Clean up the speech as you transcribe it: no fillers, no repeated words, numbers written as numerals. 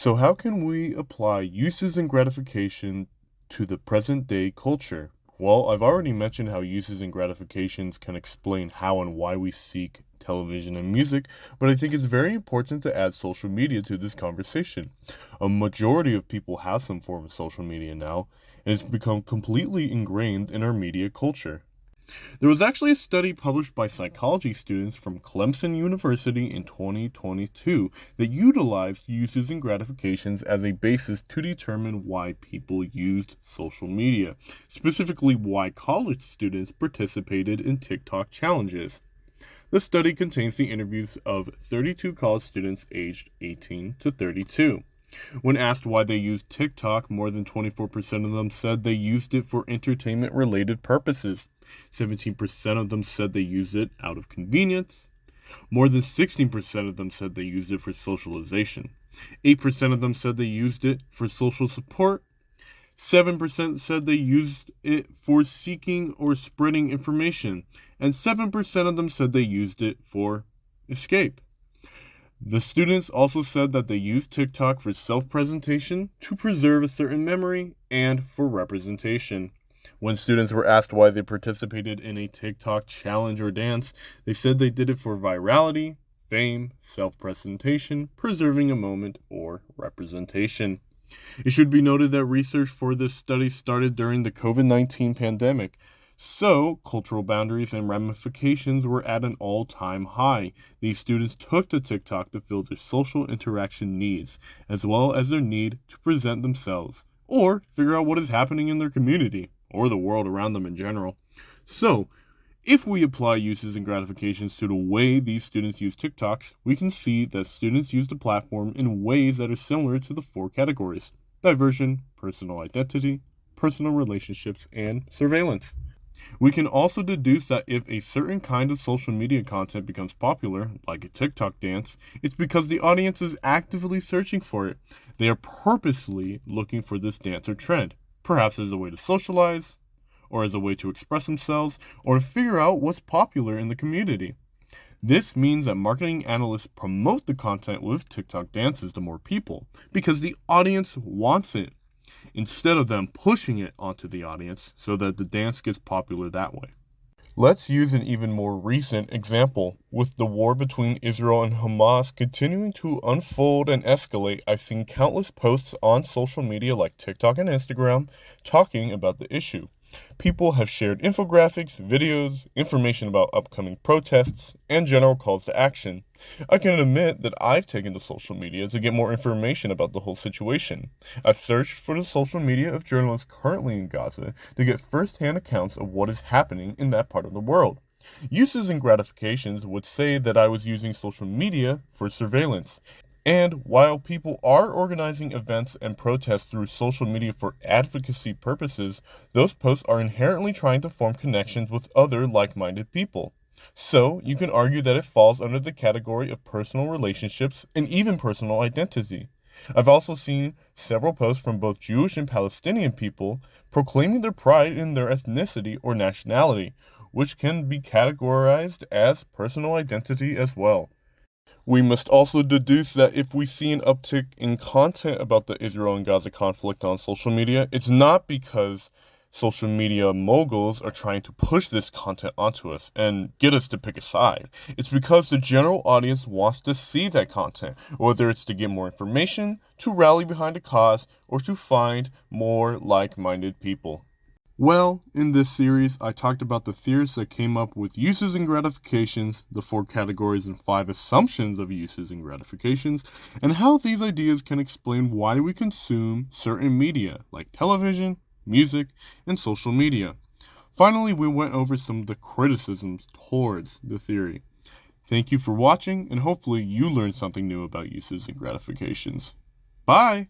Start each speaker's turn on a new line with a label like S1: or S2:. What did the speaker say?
S1: So, how can we apply uses and gratification to the present day culture? Well, I've already mentioned how uses and gratifications can explain how and why we seek television and music, but I think it's very important to add social media to this conversation. A majority of people have some form of social media now, and it's become completely ingrained in our media culture. There was actually a study published by psychology students from Clemson University in 2022 that utilized uses and gratifications as a basis to determine why people used social media, specifically why college students participated in TikTok challenges. The study contains the interviews of 32 college students aged 18 to 32. When asked why they used TikTok, more than 24% of them said they used it for entertainment related purposes. 17% of them said they used it out of convenience. More than 16% of them said they used it for socialization. 8% of them said they used it for social support. 7% said they used it for seeking or spreading information. And 7% of them said they used it for escape. The students also said that they used TikTok for self-presentation, to preserve a certain memory, and for representation. When students were asked why they participated in a TikTok challenge or dance, they said they did it for virality, fame, self-presentation, preserving a moment, or representation. It should be noted that research for this study started during the COVID-19 pandemic. So, cultural boundaries and ramifications were at an all-time high. These students took to TikTok to fill their social interaction needs, as well as their need to present themselves, or figure out what is happening in their community, or the world around them in general. So, if we apply uses and gratifications to the way these students use TikToks, we can see that students use the platform in ways that are similar to the four categories: diversion, personal identity, personal relationships, and surveillance. We can also deduce that if a certain kind of social media content becomes popular, like a TikTok dance, it's because the audience is actively searching for it. They are purposely looking for this dance or trend, perhaps as a way to socialize, or as a way to express themselves, or to figure out what's popular in the community. This means that marketing analysts promote the content with TikTok dances to more people, because the audience wants it, instead of them pushing it onto the audience so that the dance gets popular that way. Let's use an even more recent example. With the war between Israel and Hamas continuing to unfold and escalate, I've seen countless posts on social media like TikTok and Instagram talking about the issue. People have shared infographics, videos, information about upcoming protests, and general calls to action. I can admit that I've taken to social media to get more information about the whole situation. I've searched for the social media of journalists currently in Gaza to get first-hand accounts of what is happening in that part of the world. Uses and gratifications would say that I was using social media for surveillance. And while people are organizing events and protests through social media for advocacy purposes, those posts are inherently trying to form connections with other like-minded people. So, you can argue that it falls under the category of personal relationships and even personal identity. I've also seen several posts from both Jewish and Palestinian people proclaiming their pride in their ethnicity or nationality, which can be categorized as personal identity as well. We must also deduce that if we see an uptick in content about the Israel and Gaza conflict on social media, it's not because social media moguls are trying to push this content onto us and get us to pick a side. It's because the general audience wants to see that content, whether it's to get more information, to rally behind a cause, or to find more like-minded people. Well, in this series, I talked about the theorists that came up with uses and gratifications, the four categories and 5 assumptions of uses and gratifications, and how these ideas can explain why we consume certain media, like television, music, and social media. Finally, we went over some of the criticisms towards the theory. Thank you for watching, and hopefully you learned something new about uses and gratifications. Bye!